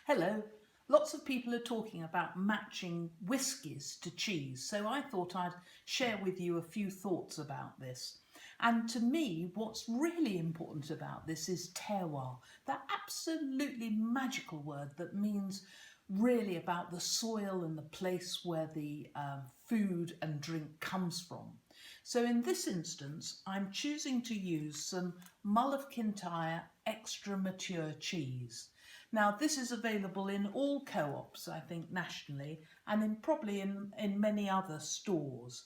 Hello. Lots of people are talking about matching whiskies to cheese, so I thought I'd share with you a few thoughts about this. And to me, what's really important about this is terroir, that absolutely magical word that means really about the soil and the place where the food and drink comes from. So in this instance, I'm choosing to use some Mull of Kintyre extra mature cheese. Now this is available in all co-ops, I think, nationally, and probably in many other stores.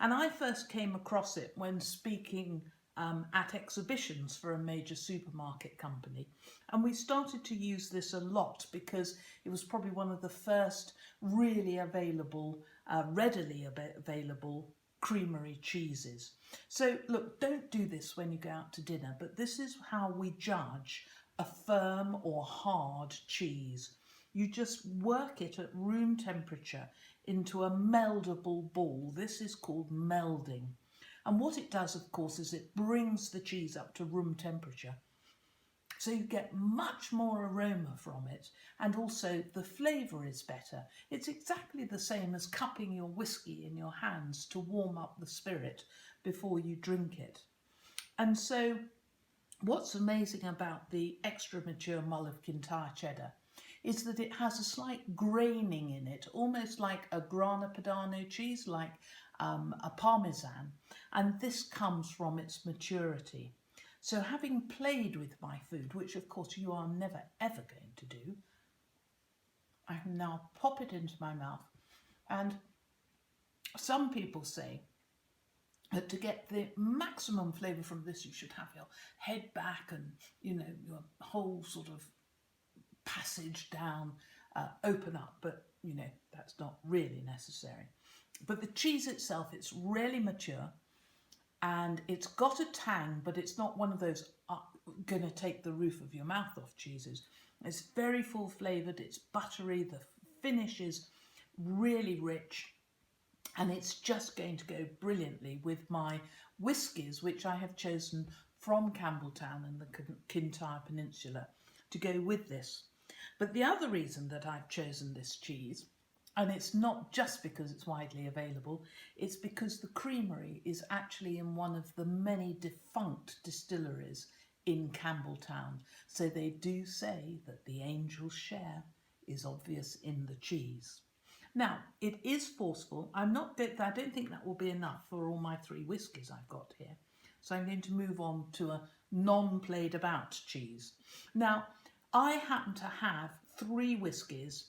And I first came across it when speaking at exhibitions for a major supermarket company. And we started to use this a lot because it was probably one of the first really available, readily available creamery cheeses. So look, don't do this when you go out to dinner, but this is how we judge a firm or hard cheese. You just work it at room temperature into a meldable ball. This is called melding. And what it does, of course, is it brings the cheese up to room temperature. So you get much more aroma from it, and also the flavour is better. It's exactly the same as cupping your whiskey in your hands to warm up the spirit before you drink it. And so what's amazing about the extra mature Mull of Kintyre Cheddar is that it has a slight graining in it, almost like a Grana Padano cheese, like a Parmesan, and this comes from its maturity. So having played with my food, which of course you are never ever going to do, I can now pop it into my mouth. And some people say that to get the maximum flavour from this, you should have your head back and, your whole sort of passage down open up, but that's not really necessary. But the cheese itself, it's really mature and it's got a tang, but it's not one of those going to take the roof of your mouth off cheeses. It's very full flavoured, it's buttery, the finish is really rich, and it's just going to go brilliantly with my whiskies, which I have chosen from Campletown and the Kintyre Peninsula to go with this. But the other reason that I've chosen this cheese, and it's not just because it's widely available, it's because the creamery is actually in one of the many defunct distilleries in Campletown. So they do say that the angel's share is obvious in the cheese. Now, it is forceful. I don't think that will be enough for all my 3 whiskies I've got here. So I'm going to move on to a non-played about cheese. Now, I happen to have 3 whiskies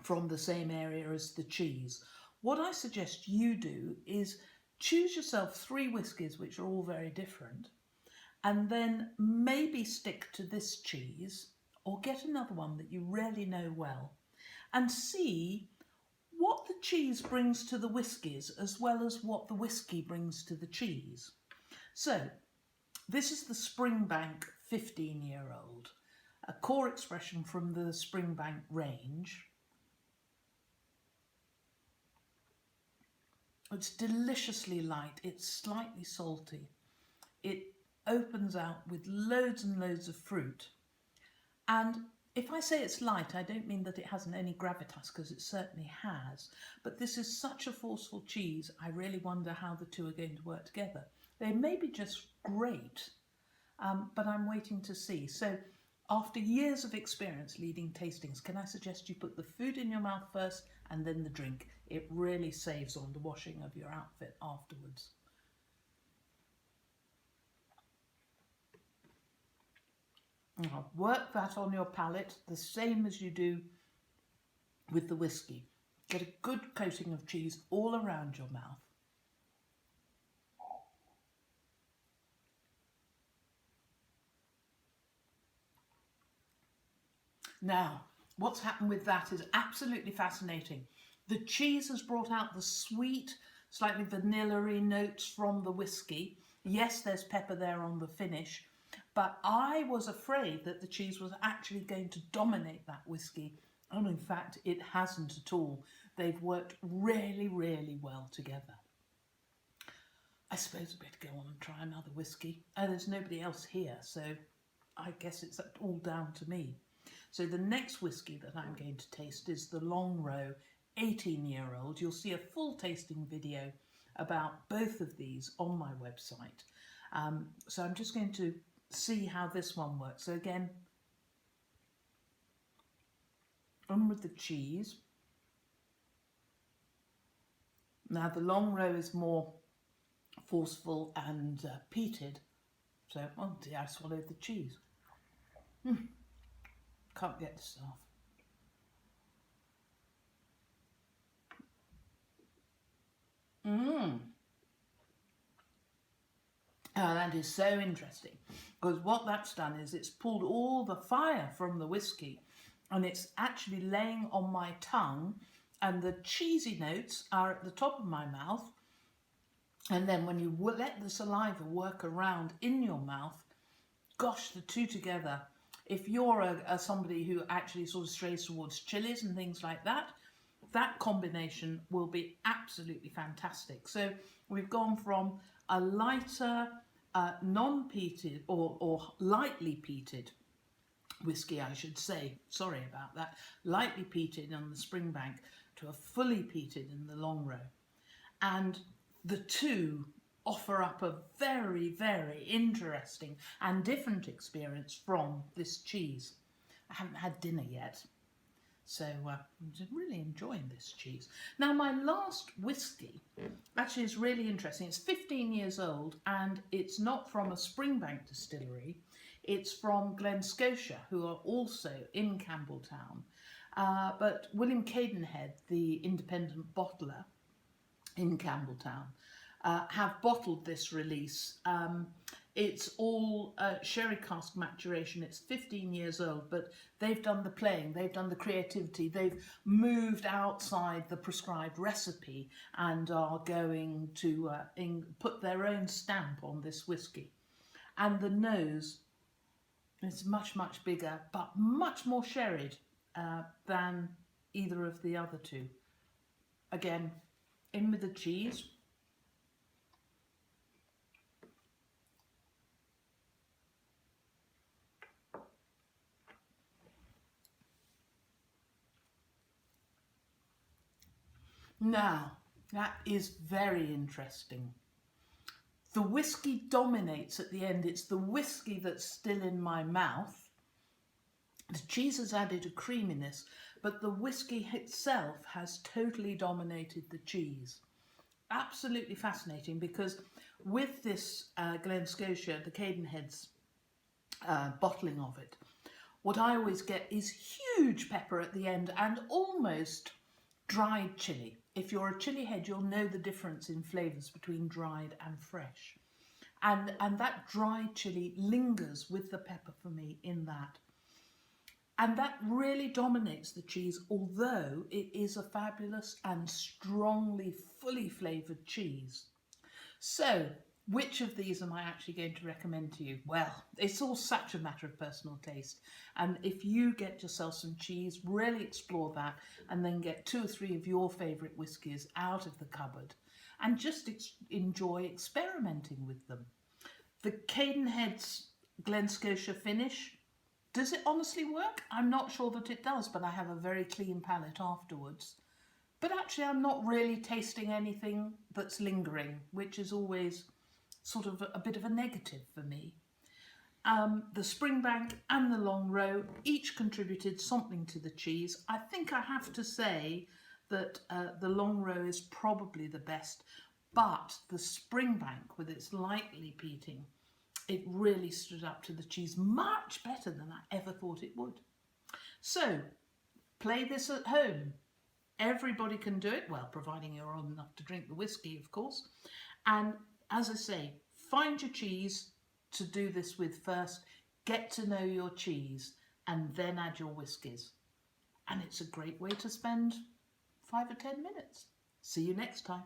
from the same area as the cheese. What I suggest you do is choose yourself 3 whiskies which are all very different, and then maybe stick to this cheese or get another one that you really know well and see what the cheese brings to the whiskies as well as what the whiskey brings to the cheese. So this is the Springbank 15-year-old, a core expression from the Springbank range. It's deliciously light, it's slightly salty, it opens out with loads and loads of fruit. And if I say it's light, I don't mean that it hasn't any gravitas, because it certainly has. But this is such a forceful cheese, I really wonder how the two are going to work together. They may be just great, but I'm waiting to see. So after years of experience leading tastings, can I suggest you put the food in your mouth first and then the drink? It really saves on the washing of your outfit afterwards. Now, work that on your palate the same as you do with the whiskey. Get a good coating of cheese all around your mouth. Now, what's happened with that is absolutely fascinating. The cheese has brought out the sweet, slightly vanilla-y notes from the whiskey. Yes, there's pepper there on the finish, but I was afraid that the cheese was actually going to dominate that whiskey, and in fact it hasn't at all. They've worked really, really well together. I suppose I better go on and try another whiskey. There's nobody else here, so I guess it's all down to me. So the next whisky that I'm going to taste is the Long Row 18-year-old. You'll see a full tasting video about both of these on my website. So I'm just going to see how this one works. So again, on with the cheese. Now the Long Row is more forceful and peated. So, oh dear, I swallowed the cheese. Can't get this off. Oh, that is so interesting, because what that's done is it's pulled all the fire from the whisky and it's actually laying on my tongue, and the cheesy notes are at the top of my mouth. And then when you let the saliva work around in your mouth, gosh, the two together. If you're somebody who actually sort of strays towards chilies and things like that, that combination will be absolutely fantastic. So we've gone from a lighter, non-peated or lightly peated whisky, I should say, sorry about that, lightly peated on the Springbank to a fully peated in the Long Row. And the two offer up a very, very interesting and different experience from this cheese. I haven't had dinner yet, so I'm just really enjoying this cheese. Now my last whisky actually is really interesting. It's 15 years old and it's not from a Springbank distillery. It's from Glen Scotia, who are also in Campletown. But William Cadenhead, the independent bottler in Campletown, have bottled this release. It's all sherry cask maturation. It's 15 years old, but they've done the playing, they've done the creativity, they've moved outside the prescribed recipe and are going to put their own stamp on this whisky. And the nose is much, much bigger, but much more sherried than either of the other two. Again, in with the cheese. Now, that is very interesting. The whisky dominates at the end. It's the whisky that's still in my mouth. The cheese has added a creaminess, but the whisky itself has totally dominated the cheese. Absolutely fascinating, because with this Glen Scotia, the Cadenhead's bottling of it, what I always get is huge pepper at the end and almost dried chilli. If you're a chilli head, you'll know the difference in flavours between dried and fresh. And that dried chilli lingers with the pepper for me in that. And that really dominates the cheese, although it is a fabulous and strongly, fully flavoured cheese. So, which of these am I actually going to recommend to you? Well, it's all such a matter of personal taste. And if you get yourself some cheese, really explore that, and then get 2 or 3 of your favourite whiskies out of the cupboard and just enjoy experimenting with them. The Cadenhead's Glen Scotia finish, does it honestly work? I'm not sure that it does, but I have a very clean palate afterwards. But actually I'm not really tasting anything that's lingering, which is always sort of a bit of a negative for me. The Springbank and the Long Row each contributed something to the cheese. I think I have to say that the Long Row is probably the best, but the Springbank, with its lightly peating, it really stood up to the cheese much better than I ever thought it would. So, play this at home. Everybody can do it, well, providing you're old enough to drink the whisky, of course. And as I say, find your cheese to do this with first, get to know your cheese, and then add your whiskies. And it's a great way to spend 5 or 10 minutes. See you next time.